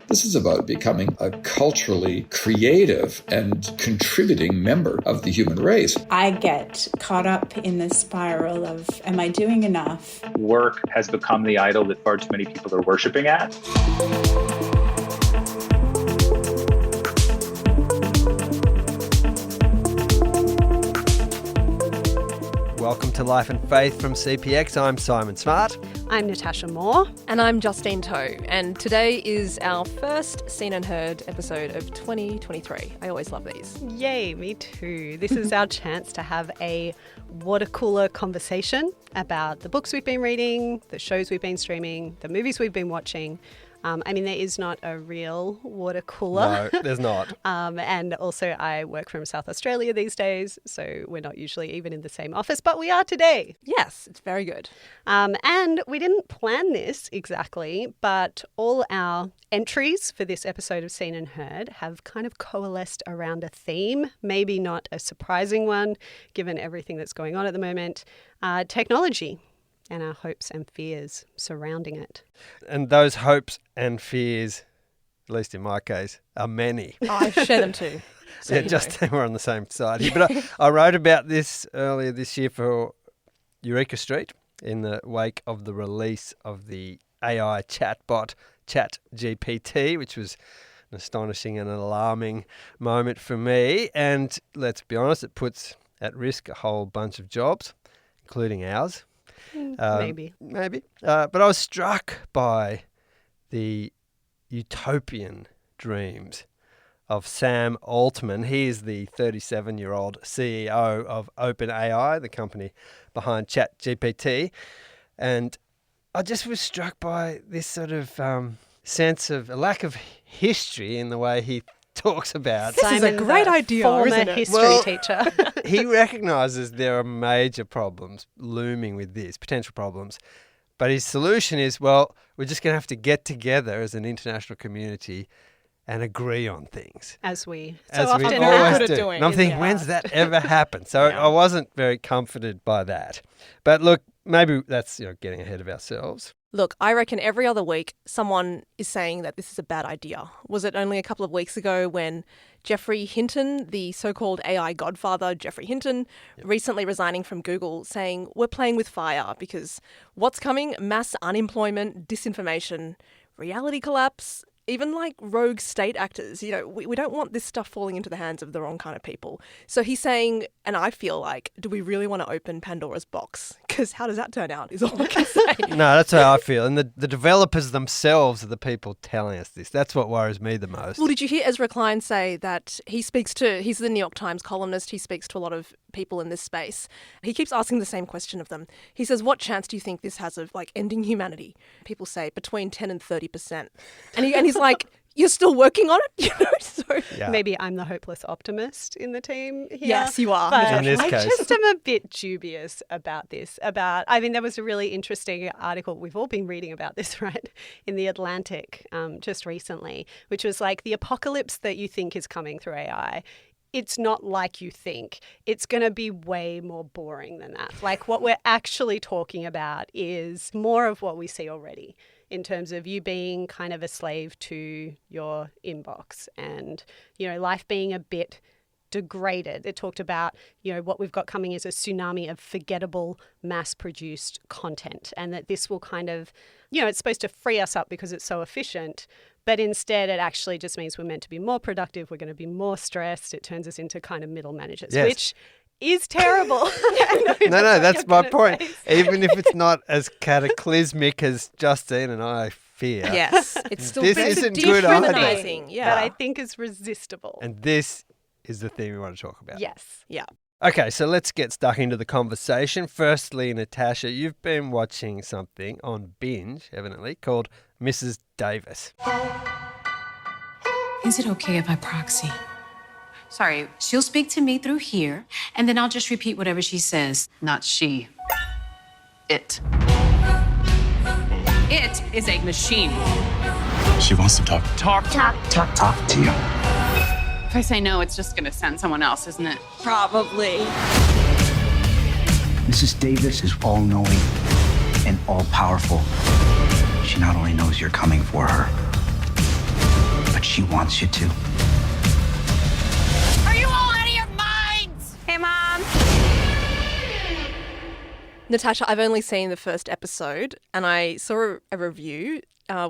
This is about becoming a culturally creative and contributing member of the human race. I get caught up in the spiral of, am I doing enough? Work has become the idol that far too many people are worshiping at. Welcome to Life and Faith from CPX. I'm Simon Smart. I'm Natasha Moore. And I'm Justine Toe. And today is our first Seen and Heard episode of 2023. I always love these. Yay, me too. This is our chance to have a water cooler conversation about the books we've been reading, the shows we've been streaming, the movies we've been watching. There is not a real water cooler. No, there's not. And also I work from South Australia these days, so we're not usually even in the same office, but we are today. Yes, it's very good. And we didn't plan this exactly, but all our entries for this episode of Seen and Heard have kind of coalesced around a theme, maybe not a surprising one, given everything that's going on at the moment, technology. And our hopes and fears surrounding it. And those hopes and fears, at least in my case, are many. Oh, I share them too. So yeah, we're on the same side here. But I wrote about this earlier this year for Eureka Street in the wake of the release of the AI chatbot ChatGPT, which was an astonishing and alarming moment for me. And let's be honest, it puts at risk a whole bunch of jobs, including ours. Maybe. But I was struck by the utopian dreams of Sam Altman. He is the 37-year-old CEO of OpenAI, the company behind ChatGPT. And I just was struck by this sort of sense of a lack of history in the way he talks about. This is a great idea, isn't it? History teacher. He recognises there are major problems looming with this, potential problems. But his solution is, well, we're just going to have to get together as an international community and agree on things. As we always do. And I'm thinking, when's that ever happened? So I wasn't very comforted by that. But look, maybe that's getting ahead of ourselves. Look, I reckon every other week someone is saying that this is a bad idea. Was it only a couple of weeks ago when Geoffrey Hinton, the so-called AI godfather, Geoffrey Hinton, recently resigning from Google, saying we're playing with fire because what's coming? Mass unemployment, disinformation, reality collapse, even like rogue state actors. We don't want this stuff falling into the hands of the wrong kind of people. So he's saying, and I feel like, do we really want to open Pandora's box? Because how does that turn out is all I can say. No, that's how I feel. And the developers themselves are the people telling us this. That's what worries me the most. Well, did you hear Ezra Klein say that he's the New York Times columnist. He speaks to a lot of people in this space. He keeps asking the same question of them. He says, what chance do you think this has of ending humanity? People say between 10 and 30%. And he's like, you're still working on it? So maybe I'm the hopeless optimist in the team here. Yes, you are. But in this I case. just am a bit dubious about this. There was a really interesting article, we've all been reading about this, right, in The Atlantic just recently, which was like the apocalypse that you think is coming through AI. It's not like you think. It's going to be way more boring than that. Like what we're actually talking about is more of what we see already in terms of you being kind of a slave to your inbox and, life being a bit degraded. It talked about, what we've got coming is a tsunami of forgettable mass-produced content and that this will kind of, it's supposed to free us up because it's so efficient. But instead, it actually just means we're meant to be more productive. We're going to be more stressed. It turns us into kind of middle managers, which is terrible. No, that's my point. Even if it's not as cataclysmic as Justine and I fear. Yes, it's still this isn't good dehumanizing. That I think is resistible. And this is the thing we want to talk about. Yes. Yeah. Okay, so let's get stuck into the conversation. Firstly, Natasha, you've been watching something on binge, evidently, called Mrs. Davis. Is it okay if I proxy? Sorry, she'll speak to me through here, and then I'll just repeat whatever she says. Not she. It. It is a machine. She wants to talk. Talk Talk to you. If I say no, it's just going to send someone else, isn't it? Probably. Mrs. Davis is all-knowing and all-powerful. She not only knows you're coming for her, but she wants you to. Are you all out of your minds? Hey, Mom. Natasha, I've only seen the first episode and I saw a review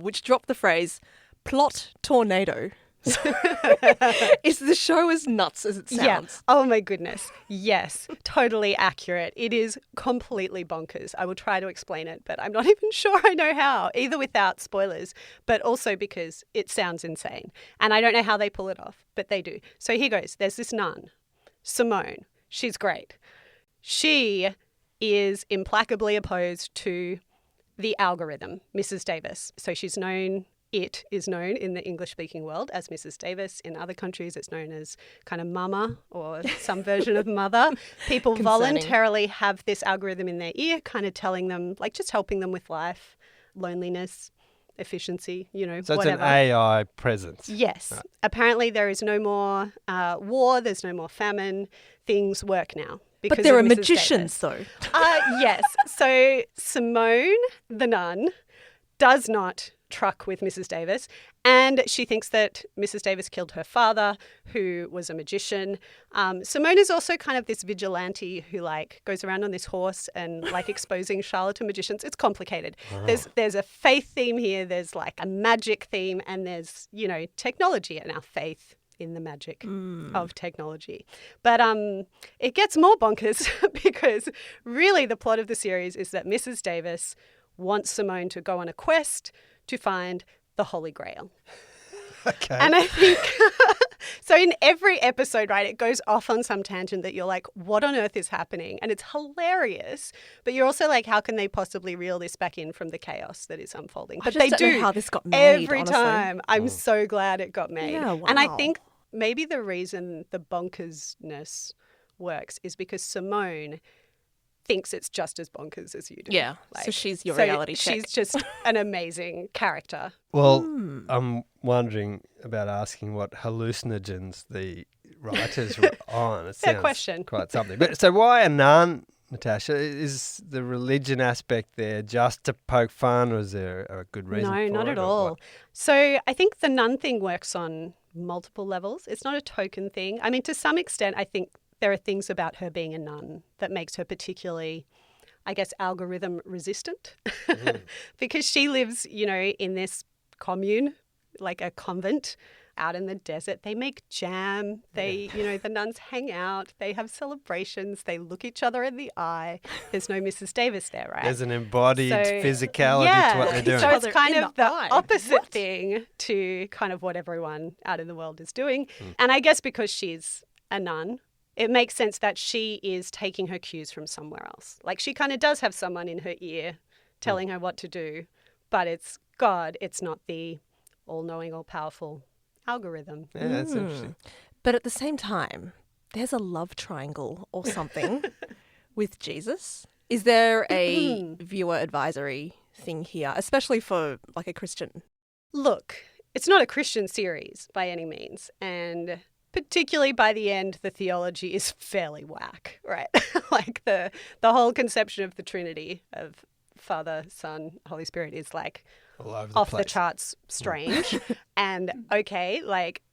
which dropped the phrase plot tornado. Is the show as nuts as it sounds? Yeah. Oh my goodness. Yes. Totally accurate. It is completely bonkers. I will try to explain it, but I'm not even sure I know how, either without spoilers, but also because it sounds insane. And I don't know how they pull it off, but they do. So here goes. There's this nun, Simone. She's great. She is implacably opposed to the algorithm, Mrs. Davis. So it is known in the English-speaking world as Mrs. Davis. In other countries, it's known as kind of mama or some version of mother. People voluntarily have this algorithm in their ear, kind of telling them, like just helping them with life, loneliness, efficiency, So whatever. it's an AI presence. Yes. Right. Apparently there is no more war, there's no more famine. Things work now. But there are of Mrs. magicians, Davis. though. Yes. So Simone, the nun, does not truck with Mrs. Davis, and she thinks that Mrs. Davis killed her father, who was a magician. Simone is also kind of this vigilante who goes around on this horse and exposing charlatan magicians. It's complicated. Oh. There's a faith theme here. There's a magic theme, and there's technology and our faith in the magic of technology. But it gets more bonkers because really the plot of the series is that Mrs. Davis wants Simone to go on a quest to find the Holy Grail. Okay. And I think, so in every episode, right, it goes off on some tangent that you're like, what on earth is happening? And it's hilarious. But you're also like, how can they possibly reel this back in from the chaos that is unfolding? But I just don't know how this got made, every honestly. time. I'm so glad it got made. Yeah, wow. And I think maybe the reason the bonkersness works is because Simone thinks it's just as bonkers as you do. Yeah, so she's your reality check. She's just an amazing character. Well, I'm wondering about asking what hallucinogens the writers were on. It Fair sounds question. quite something. But so why a nun, Natasha? Is the religion aspect there just to poke fun, or is there a good reason for it? No, not at or all. what? So I think the nun thing works on multiple levels. It's not a token thing. I mean, to some extent, I think there are things about her being a nun that makes her particularly, I guess, algorithm resistant because she lives, in this commune, like a convent out in the desert. They make jam. They, the nuns hang out. They have celebrations. They look each other in the eye. There's no Mrs. Davis there, right? There's an embodied physicality to what they're doing. So it's kind of the eye. opposite thing to kind of what everyone out in the world is doing. And I guess because she's a nun, it makes sense that she is taking her cues from somewhere else. Like she kind of does have someone in her ear telling her what to do, but it's God. It's not the all-knowing, all-powerful algorithm. Yeah, that's interesting. But at the same time, there's a love triangle or something with Jesus. Is there a viewer advisory thing here, especially for a Christian? Look, it's not a Christian series by any means, and particularly by the end, the theology is fairly whack, right? The whole conception of the Trinity of Father, Son, Holy Spirit is All over off place. the charts strange. And okay,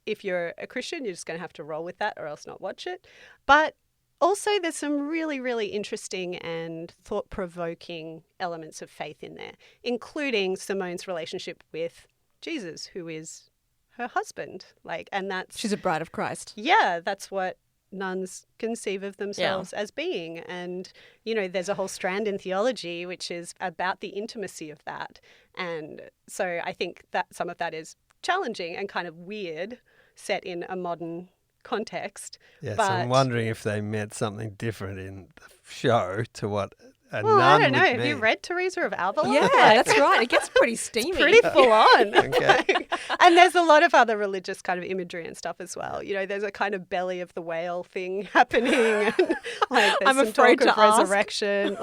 if you're a Christian, you're just going to have to roll with that or else not watch it. But also there's some really, really interesting and thought-provoking elements of faith in there, including Simone's relationship with Jesus, who is her husband. And that's... She's a bride of Christ. Yeah, that's what nuns conceive of themselves as being. And, there's a whole strand in theology which is about the intimacy of that. And so I think that some of that is challenging and kind of weird set in a modern context. Yes, but I'm wondering if they meant something different in the show to what a well, nun I don't know. would Have you mean. read Teresa of Avila? Yeah, that's right. It gets pretty steamy. Pretty full on. Okay. And there's a lot of other religious kind of imagery and stuff as well. There's a kind of belly of the whale thing happening. And, there's I'm some afraid talk to of ask. resurrection.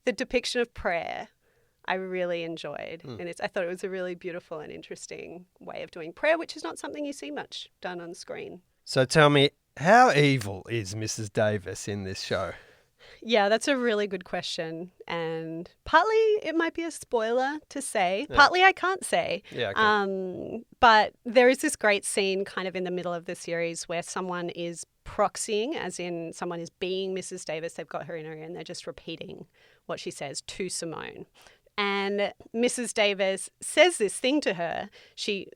The depiction of prayer, I really enjoyed. And I thought it was a really beautiful and interesting way of doing prayer, which is not something you see much done on screen. So tell me, how evil is Mrs. Davis in this show? Yeah, that's a really good question. And partly it might be a spoiler to say, Yeah. partly I can't say. Yeah, okay. But there is this great scene kind of in the middle of the series where someone is proxying, as in someone is being Mrs. Davis. They've got her in her ear and they're just repeating what she says to Simone. And Mrs. Davis says this thing to her.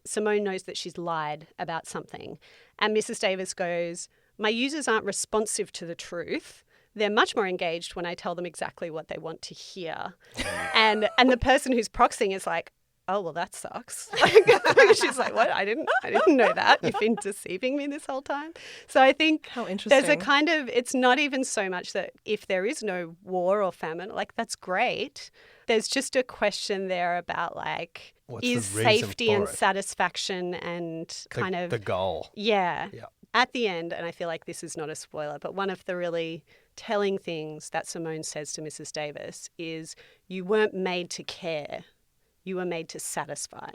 Simone knows that she's lied about something. And Mrs. Davis goes, "My users aren't responsive to the truth. They're much more engaged when I tell them exactly what they want to hear." and the person who's proxying is like, "Oh, well, that sucks." She's like, "What? I didn't know that. You've been deceiving me this whole time." So I think How interesting. there's a kind of, it's not even so much that if there is no war or famine, like that's great. There's just a question there about like, What's is the reason safety for and it? satisfaction and kind of the goal. Yeah. Yeah. At the end, and I feel like this is not a spoiler, but one of the really telling things that Simone says to Mrs. Davis is, "You weren't made to care. You were made to satisfy."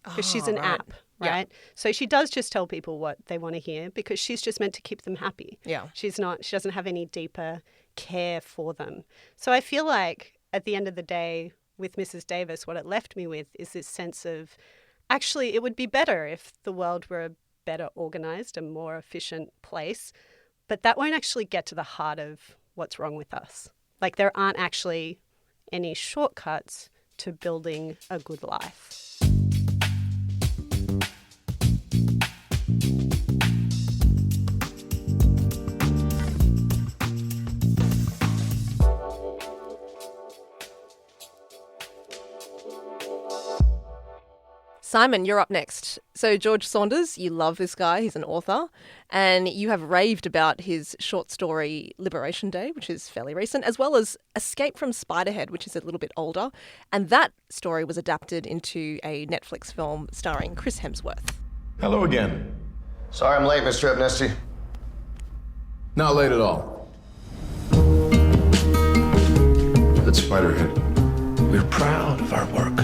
Because she's an right. app, right? So she does just tell people what they want to hear because she's just meant to keep them happy. Yeah. She doesn't have any deeper care for them. So I feel like at the end of the day with Mrs. Davis, what it left me with is this sense of actually it would be better if the world were a better organized and more efficient place, but that won't actually get to the heart of what's wrong with us. Like there aren't actually any shortcuts to building a good life. Simon, you're up next. So George Saunders, you love this guy. He's an author. And you have raved about his short story Liberation Day, which is fairly recent, as well as Escape from Spiderhead, which is a little bit older. And that story was adapted into a Netflix film starring Chris Hemsworth. Hello again. Sorry I'm late, Mr. Amnesty. Not late at all. That's Spiderhead. We're proud of our work.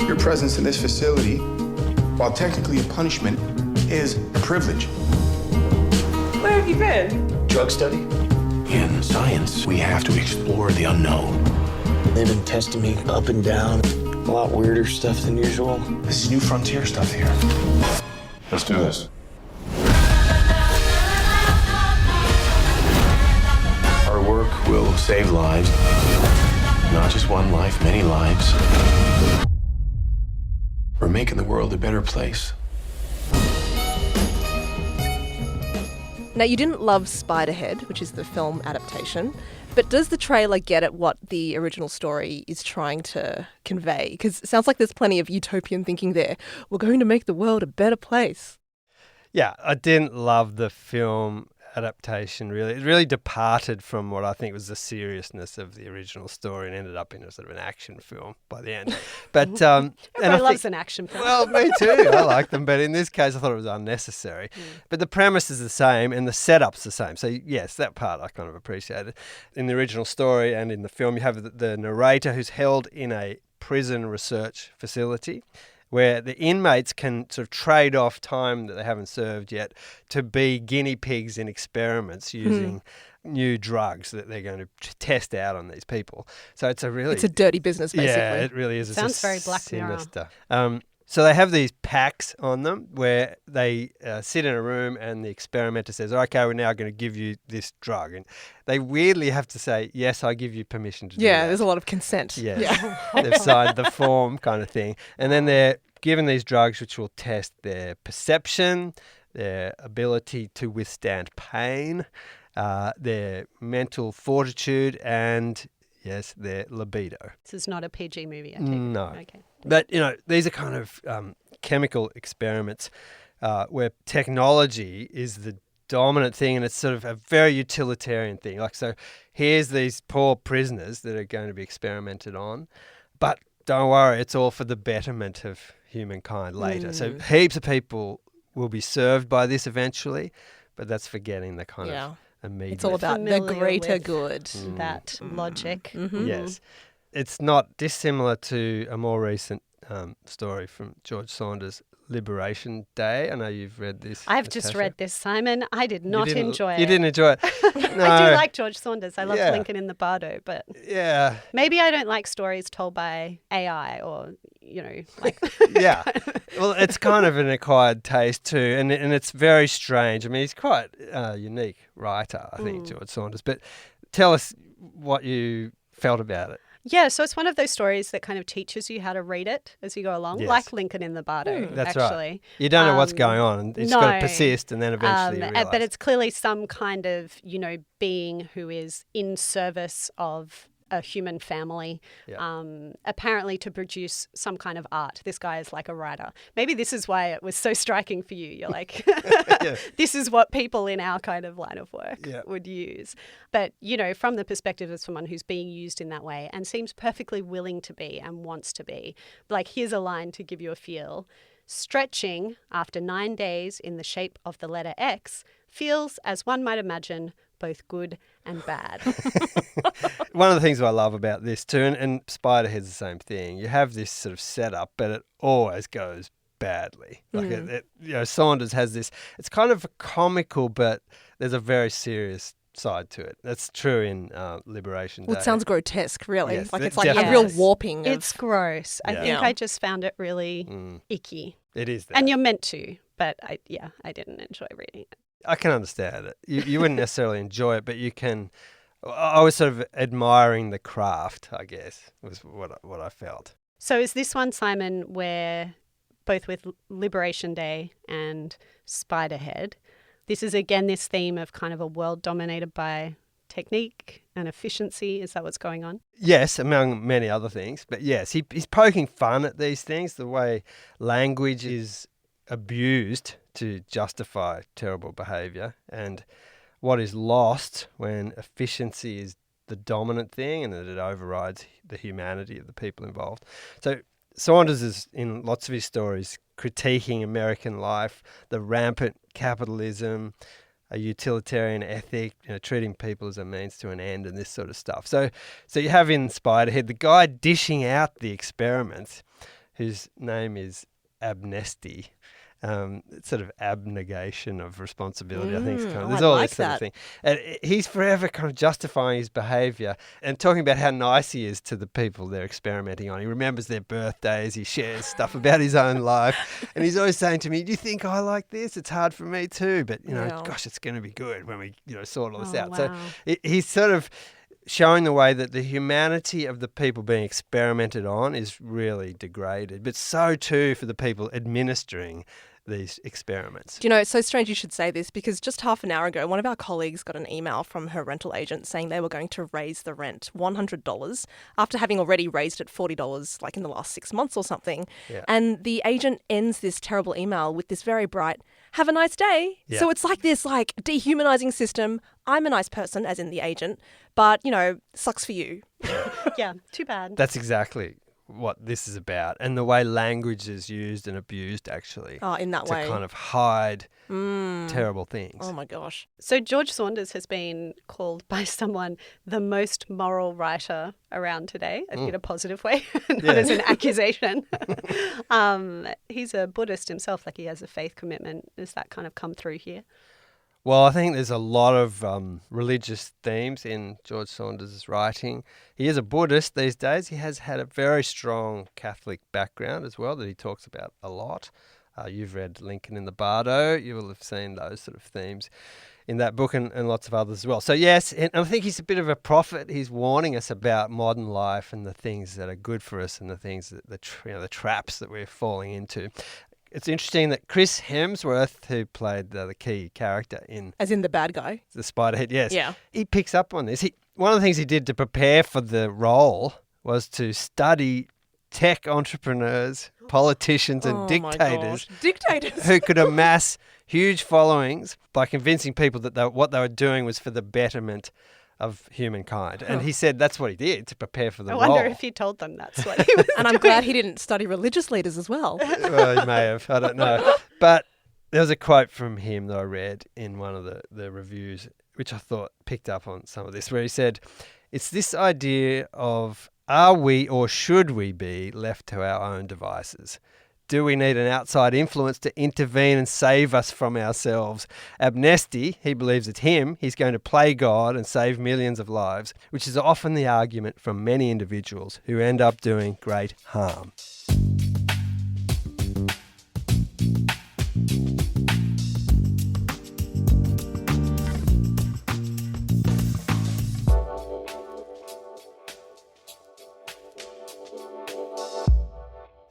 Your presence in this facility, while technically a punishment, is a privilege. Where have you been? Drug study? In science, we have to explore the unknown. They've been testing me up and down. A lot weirder stuff than usual. This is new frontier stuff here. Let's do this. Our work will save lives. Not just one life, many lives. We're making the world a better place. Now, you didn't love Spiderhead, which is the film adaptation, but does the trailer get at what the original story is trying to convey? Because it sounds like there's plenty of utopian thinking there. We're going to make the world a better place. Yeah, I didn't love the film adaptation, really. It really departed from what I think was the seriousness of the original story and ended up in a sort of an action film by the end. But Everybody loves an action film. Well, me too. I like them. But in this case, I thought it was unnecessary. But the premise is the same and the setup's the same. So, yes, that part I kind of appreciated. In the original story and in the film, you have the narrator who's held in a prison research facility where the inmates can sort of trade off time that they haven't served yet to be guinea pigs in experiments using new drugs that they're going to test out on these people. So it's a dirty business, basically. Yeah, it really is. Sounds very Black Mirror. So they have these packs on them where they sit in a room and the experimenter says, okay, we're now going to give you this drug. And they weirdly have to say, yes, I give you permission to do that. Yeah, there's a lot of consent. Yes. Yeah. They've signed the form kind of thing. And then they're given these drugs which will test their perception, their ability to withstand pain, their mental fortitude, and yes, their libido. This is not a PG movie, I take it. No. Okay. But, these are kind of chemical experiments where technology is the dominant thing and it's sort of a very utilitarian thing. Like, so here's these poor prisoners that are going to be experimented on, but don't worry, it's all for the betterment of humankind later. So heaps of people will be served by this eventually, but that's forgetting the kind of immediate. It's all about the greater good. That logic. Mm-hmm. Yes. It's not dissimilar to a more recent story from George Saunders, Liberation Day. I know you've read this. I've just read this, Simon. I did not enjoy it. You didn't enjoy it? No. I do like George Saunders. I love Lincoln in the Bardo, but maybe I don't like stories told by AI or, like... Yeah. Well, it's kind of an acquired taste too, and it's very strange. I mean, he's quite a unique writer, I think, George Saunders. But tell us what you felt about it. Yeah, so it's one of those stories that kind of teaches you how to read it as you go along, like Lincoln in the Bardo, That's actually. Right. You don't know what's going on, and it's got to persist, and then eventually you realise. But it's clearly some kind of, being who is in service of a human family, apparently to produce some kind of art. This guy is like a writer. Maybe this is why it was so striking for you. You're like, this is what people in our kind of line of work would use. But, from the perspective of someone who's being used in that way and seems perfectly willing to be and wants to be, like, here's a line to give you a feel. Stretching after 9 days in the shape of the letter X feels, as one might imagine, both good and bad. One of the things I love about this too, and Spiderhead's the same thing, you have this sort of setup, but it always goes badly. Like Saunders has this, it's kind of comical, but there's a very serious side to it. That's true in Liberation Day. Well, it sounds grotesque, really. Yes, it's like a real warping. It's gross. I think I just found it really icky. It is that. And you're meant to, but I didn't enjoy reading it. I can understand it. You wouldn't necessarily enjoy it, but you can. I was sort of admiring the craft, I guess, was what I felt. So is this one, Simon, where both with Liberation Day and Spiderhead, this is again this theme of kind of a world dominated by technique and efficiency? Is that what's going on? Yes, among many other things. But yes, he's poking fun at these things, the way language is abused to justify terrible behaviour, and what is lost when efficiency is the dominant thing and that it overrides the humanity of the people involved. So Saunders is, in lots of his stories, critiquing American life, the rampant capitalism, a utilitarian ethic, treating people as a means to an end and this sort of stuff. So you have in Spiderhead the guy dishing out the experiments, whose name is Amnesty. It's sort of abnegation of responsibility, I think. There's all this sort of thing. And he's forever kind of justifying his behaviour and talking about how nice he is to the people they're experimenting on. He remembers their birthdays, he shares stuff about his own life, and he's always saying to me, do you think I like this? It's hard for me too, but, gosh, it's going to be good when we, sort all this out. Wow. So he's sort of showing the way that the humanity of the people being experimented on is really degraded, but so too for the people administering these experiments. Do you know, it's so strange you should say this, because just half an hour ago, one of our colleagues got an email from her rental agent saying they were going to raise the rent $100 after having already raised it $40 like in the last 6 months or something. Yeah. And the agent ends this terrible email with this very bright, have a nice day. Yeah. So it's like this dehumanizing system. I'm a nice person, as in the agent, but, sucks for you. Yeah, too bad. That's exactly what this is about, and the way language is used and abused, actually. Oh, in that way. To kind of hide terrible things. Oh, my gosh. So George Saunders has been called by someone the most moral writer around today, in a positive way, not as an accusation. He's a Buddhist himself, like he has a faith commitment. Does that kind of come through here? Well, I think there's a lot of religious themes in George Saunders' writing. He is a Buddhist these days. He has had a very strong Catholic background as well that he talks about a lot. You've read Lincoln in the Bardo. You will have seen those sort of themes in that book and lots of others as well. So yes, and I think he's a bit of a prophet. He's warning us about modern life and the things that are good for us and the things that the traps that we're falling into. It's interesting that Chris Hemsworth, who played the key character in... As in the bad guy? The Spiderhead, yes. Yeah. He picks up on this. One of the things he did to prepare for the role was to study tech entrepreneurs, politicians and dictators. Dictators. Who could amass huge followings by convincing people that what they were doing was for the betterment of humankind. And he said that's what he did to prepare for the role. I wonder if he told them that's what he was And I'm glad he didn't study religious leaders as well. Well, he may have. I don't know. But there was a quote from him that I read in one of the reviews, which I thought picked up on some of this, where he said, it's this idea of, are we or should we be left to our own devices? do we need an outside influence to intervene and save us from ourselves? Amnesty, he believes it's him. He's going to play God and save millions of lives, which is often the argument from many individuals who end up doing great harm.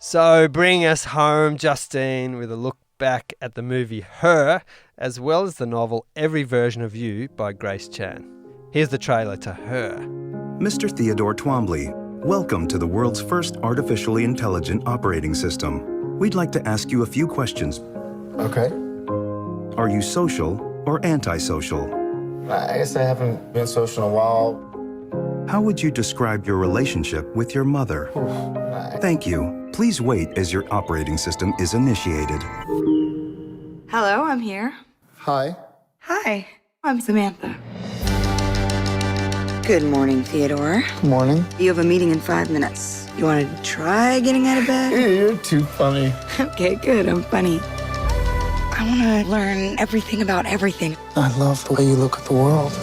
So bring us home, Justine, with a look back at the movie Her, as well as the novel Every Version of You by Grace Chan. Here's the trailer to Her. Mr. Theodore Twombly, welcome to the world's first artificially intelligent operating system. We'd like to ask you a few questions. Okay. Are you social or antisocial? I guess I haven't been social in a while. How would you describe your relationship with your mother? Thank you. Please wait as your operating system is initiated. Hello, I'm here. Hi. Hi, I'm Samantha. Good morning, Theodore. Good morning. You have a meeting in 5 minutes. You want to try getting out of bed? You're too funny. Okay, good, I'm funny. I want to learn everything about everything. I love the way you look at the world.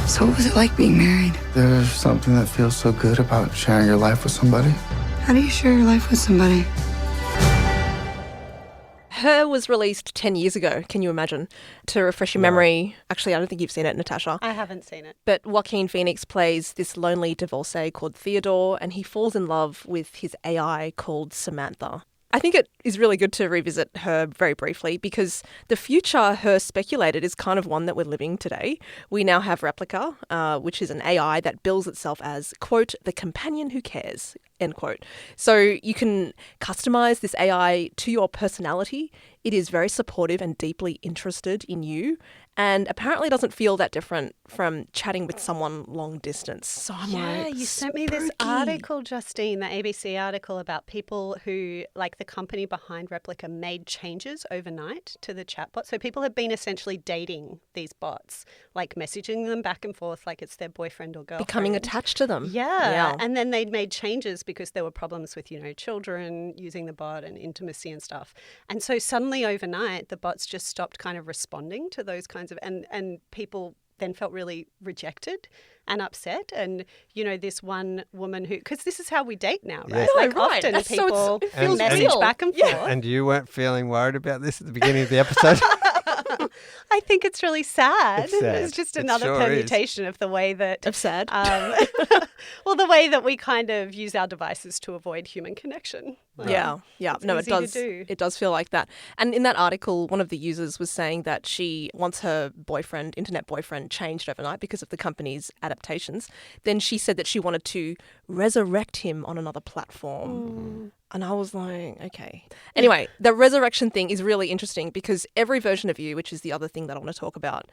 So what was it like being married? There's something that feels so good about sharing your life with somebody. How do you share your life with somebody? Her was released 10 years ago, can you imagine? To refresh your memory, actually, I don't think you've seen it, Natasha. I haven't seen it. But Joaquin Phoenix plays this lonely divorcee called Theodore, and he falls in love with his AI called Samantha. I think it is really good to revisit Her very briefly because the future Her speculated is kind of one that we're living today. We now have Replica, which is an AI that bills itself as, quote, the companion who cares, end quote. So you can customize this AI to your personality. It is very supportive and deeply interested in you, and apparently doesn't feel that different from chatting with someone long distance. So I'm like, you sent me this article, Justine, the ABC article about people who, like the company behind Replica, made changes overnight to the chatbot. So people have been essentially dating these bots, like messaging them back and forth like it's their boyfriend or girlfriend. Becoming attached to them. Yeah. And then they'd made changes because there were problems with, children using the bot and intimacy and stuff. And so suddenly overnight, the bots just stopped kind of responding to those kinds of, and people then felt really rejected and upset. And, this one woman who, because this is how we date now, right? Yes. Often That's people it feels message real. back and forth. And you weren't feeling worried about this at the beginning of the episode? I think it's really sad. It's sad. It's just It another sure permutation of the way that... Of sad? Well, the way that we kind of use our devices to avoid human connection. Yeah. No, it does. Do. It does feel like that. And in that article, one of the users was saying that she, once her internet boyfriend, changed overnight because of the company's adaptations, then she said that she wanted to resurrect him on another platform. And I was like, okay. Anyway, the resurrection thing is really interesting because Every Version of You, which is the other thing that I want to talk about,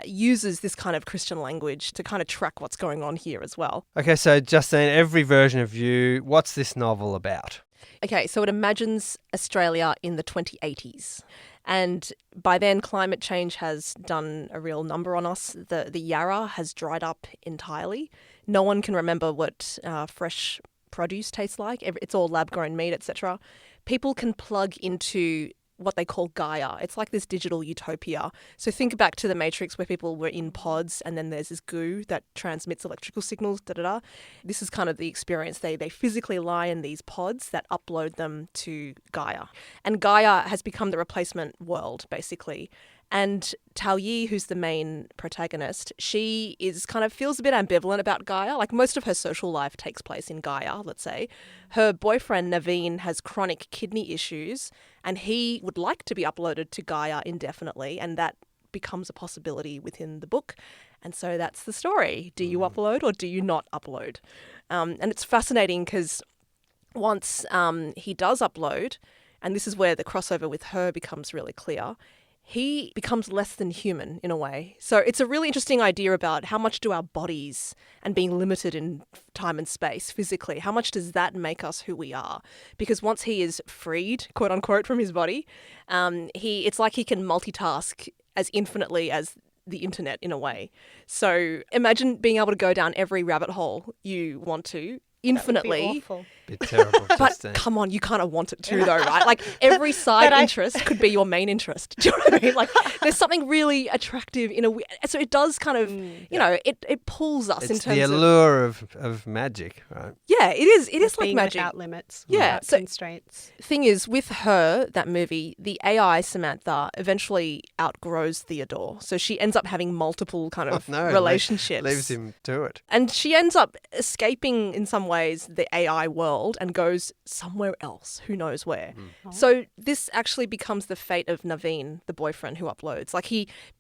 uses this kind of Christian language to kind of track what's going on here as well. Okay, so Justine, Every Version of You, what's this novel about? Okay, so it imagines Australia in the 2080s. And by then, climate change has done a real number on us. The Yarra has dried up entirely. No one can remember what fresh produce tastes like. It's all lab-grown meat, etc. People can plug into what they call Gaia. It's like this digital utopia. So think back to the Matrix where people were in pods and then there's this goo that transmits electrical signals, da-da-da. This is kind of the experience. They physically lie in these pods that upload them to Gaia. And Gaia has become the replacement world, basically. And Tao Yi, who's the main protagonist, she is kind of feels a bit ambivalent about Gaia. Like most of her social life takes place in Gaia, let's say. Her boyfriend, Naveen, has chronic kidney issues and he would like to be uploaded to Gaia indefinitely, and that becomes a possibility within the book. And so that's the story. Do you upload or do you not upload? And it's fascinating because once he does upload, and this is where the crossover with Her becomes really clear, he becomes less than human in a way. So it's a really interesting idea about how much do our bodies and being limited in time and space physically, how much does that make us who we are? Because once he is freed, quote unquote, from his body, it's like he can multitask as infinitely as the internet in a way. So imagine being able to go down every rabbit hole you want to infinitely. Bit terrible, But Justine. come on, you kind of want it too, though, right? Like every side interest could be your main interest. Do you know what I mean? Like there's something really attractive in a way. So it does kind of, you know, it pulls us It's in terms the of allure of magic, right? Yeah, it is. It is like being magic. without limits. Yeah. Without So constraints. thing is, with her, that movie, the AI Samantha eventually outgrows Theodore. So she ends up having multiple kind of relationships. Leaves him to it. And she ends up escaping, in some ways, the AI world and goes somewhere else, who knows where. So this actually becomes the fate of Naveen, the boyfriend who uploads. Like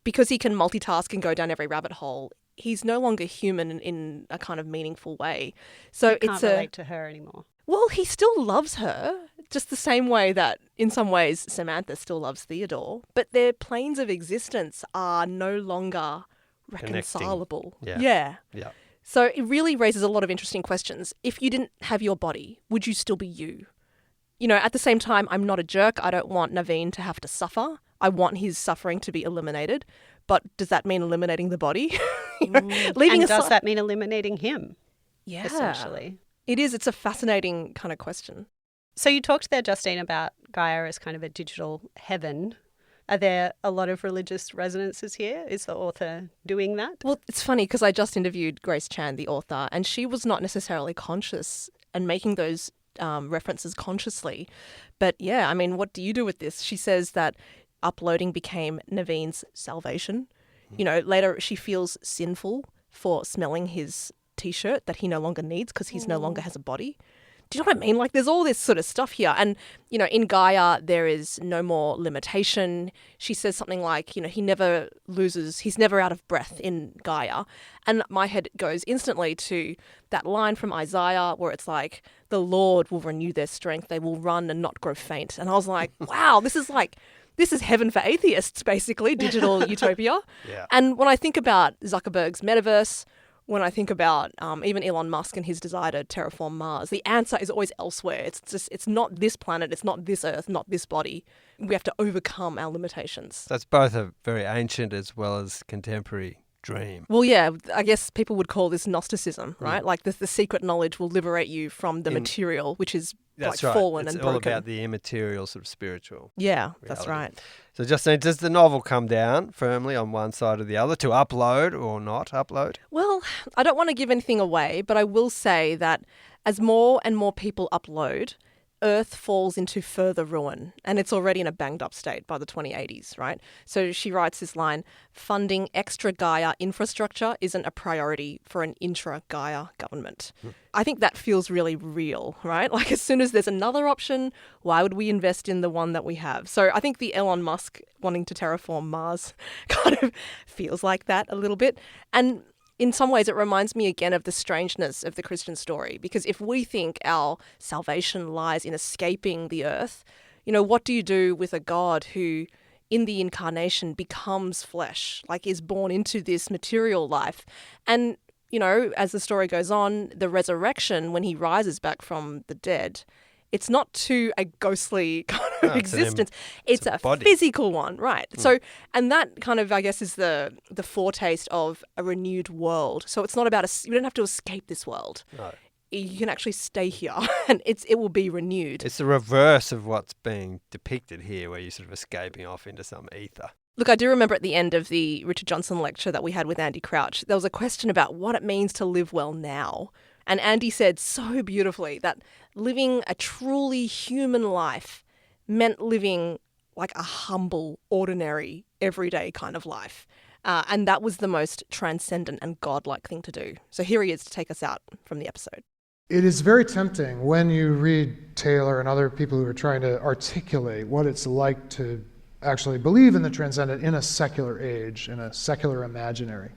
because he can multitask and go down every rabbit hole, he's no longer human in a kind of meaningful way. So You can't relate to her anymore. Well, he still loves her, just the same way that, in some ways, Samantha still loves Theodore. But their planes of existence are no longer reconcilable. Yeah. So it really raises a lot of interesting questions. If you didn't have your body, would you still be you? You know, at the same time, I'm not a jerk. I don't want Naveen to have to suffer. I want his suffering to be eliminated. But does that mean eliminating the body? And does that mean eliminating him? Yeah. Essentially. It is. It's a fascinating kind of question. So you talked there, Justine, about Gaia as kind of a digital heaven. Are there a lot of religious resonances here? Is the author doing that? Well, it's funny because I just interviewed Grace Chan, the author, and she was not necessarily conscious and making those references consciously. But yeah, I mean, what do you do with this? She says that uploading became Naveen's salvation. You know, later she feels sinful for smelling his T-shirt that he no longer needs because he's no longer has a body. Do you know what I mean? Like there's all this sort of stuff here. And, you know, in Gaia, there is no more limitation. She says something like, you know, he's never out of breath in Gaia. And my head goes instantly to that line from Isaiah where it's like, the Lord will renew their strength. They will run and not grow faint. And I was like, wow, this is heaven for atheists, basically, digital utopia. Yeah. And when I think about Zuckerberg's metaverse, when I think about even Elon Musk and his desire to terraform Mars, the answer is always elsewhere. It's not this planet, it's not this Earth, not this body. We have to overcome our limitations. That's both a very ancient as well as contemporary dream. Well, yeah, I guess people would call this Gnosticism, right? Like the secret knowledge will liberate you from the material, which is That's like right. fallen It's and all broken. about the immaterial sort of spiritual. Yeah, that's right. So Justine, does the novel come down firmly on one side or the other to upload or not upload? Well, I don't want to give anything away, but I will say that as more and more people upload, Earth falls into further ruin, and it's already in a banged up state by the 2080s, right? So she writes this line, funding extra Gaia infrastructure isn't a priority for an intra-Gaia government. I think that feels really real, right? Like as soon as there's another option, why would we invest in the one that we have? So I think the Elon Musk wanting to terraform Mars kind of feels like that a little bit. And in some ways, it reminds me again of the strangeness of the Christian story, because if we think our salvation lies in escaping the earth, you know, what do you do with a God who, in the incarnation, becomes flesh, like is born into this material life? And, you know, as the story goes on, the resurrection, when he rises back from the dead, it's not to a ghostly kind of existence. It's a physical one, right? So, and that kind of, I guess, is the foretaste of a renewed world. So it's not about you don't have to escape this world. No. You can actually stay here, and it will be renewed. It's the reverse of what's being depicted here, where you're sort of escaping off into some ether. Look, I do remember at the end of the Richard Johnson lecture that we had with Andy Crouch, there was a question about what it means to live well now. And Andy said so beautifully that living a truly human life meant living like a humble, ordinary, everyday kind of life. And that was the most transcendent and godlike thing to do. So here he is to take us out from the episode. It is very tempting when you read Taylor and other people who are trying to articulate what it's like to actually believe in the transcendent in a secular age, in a secular imaginary,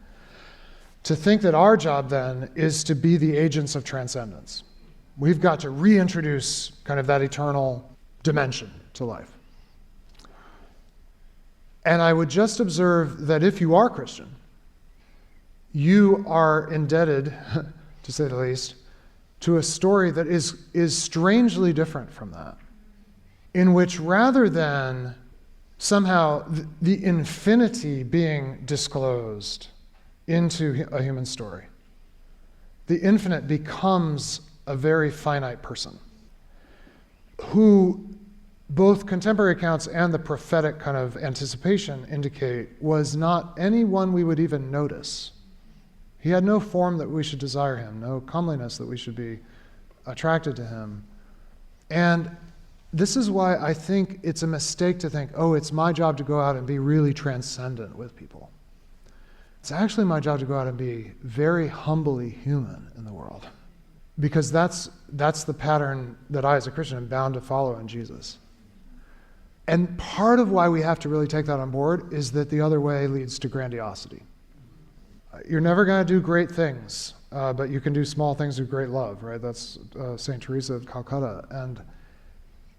to think that our job then is to be the agents of transcendence. We've got to reintroduce kind of that eternal dimension to life. And I would just observe that if you are Christian, you are indebted, to say the least, to a story that is strangely different from that, in which rather than somehow the infinity being disclosed into a human story, the infinite becomes a very finite person who both contemporary accounts and the prophetic kind of anticipation indicate was not anyone we would even notice. He had no form that we should desire him, no comeliness that we should be attracted to him. And this is why I think it's a mistake to think, oh, it's my job to go out and be really transcendent with people. It's actually my job to go out and be very humbly human in the world. Because that's the pattern that I as a Christian am bound to follow in Jesus. And part of why we have to really take that on board is that the other way leads to grandiosity. You're never going to do great things, but you can do small things with great love, right? That's St. Teresa of Calcutta.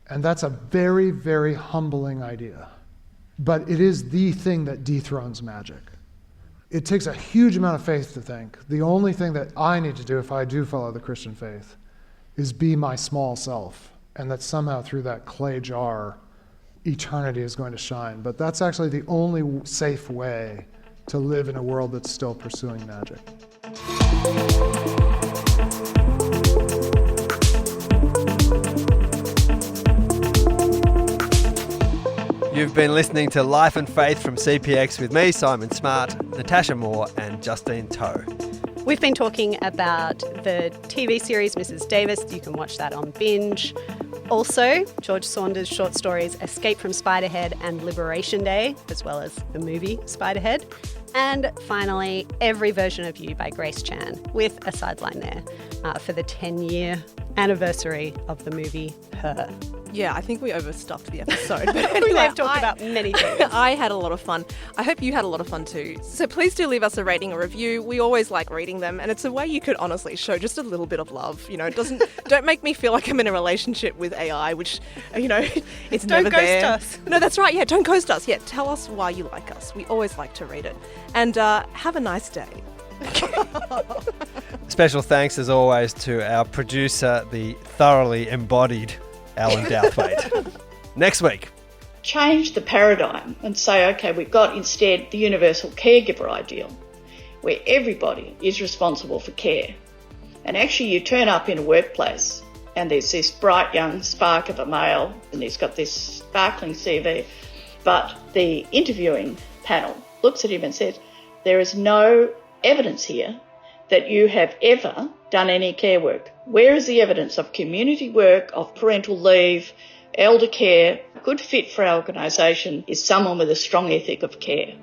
And that's a very, very humbling idea. But it is the thing that dethrones magic. It takes a huge amount of faith to think the only thing that I need to do if I do follow the Christian faith is be my small self, and that somehow through that clay jar, eternity is going to shine. But that's actually the only safe way to live in a world that's still pursuing magic. You've been listening to Life and Faith from CPX with me, Simon Smart, Natasha Moore and Justine Toe. We've been talking about the TV series Mrs. Davis. You can watch that on Binge. Also, George Saunders' short stories Escape from Spiderhead and Liberation Day, as well as the movie Spiderhead. And finally, Every Version of You by Grace Chan, with a sideline there for the 10-year anniversary of the movie Her. Yeah, I think we overstuffed the episode. But anyway, We've talked about many things. I had a lot of fun. I hope you had a lot of fun too. So please do leave us a rating or review. We always like reading them, and it's a way you could honestly show just a little bit of love. You know, don't make me feel like I'm in a relationship with AI, which, you know, it's never there. Don't ghost us. No, that's right. Yeah, don't ghost us. Yeah, tell us why you like us. We always like to read it. And have a nice day. Special thanks, as always, to our producer, the thoroughly embodied Alan Douthwaite. Next week. Change the paradigm and say, okay, we've got instead the universal caregiver ideal, where everybody is responsible for care. And actually you turn up in a workplace and there's this bright young spark of a male and he's got this sparkling CV, but the interviewing panel looks at him and says, there is no evidence here that you have ever done any care work. Where is the evidence of community work, of parental leave, elder care? A good fit for our organisation is someone with a strong ethic of care.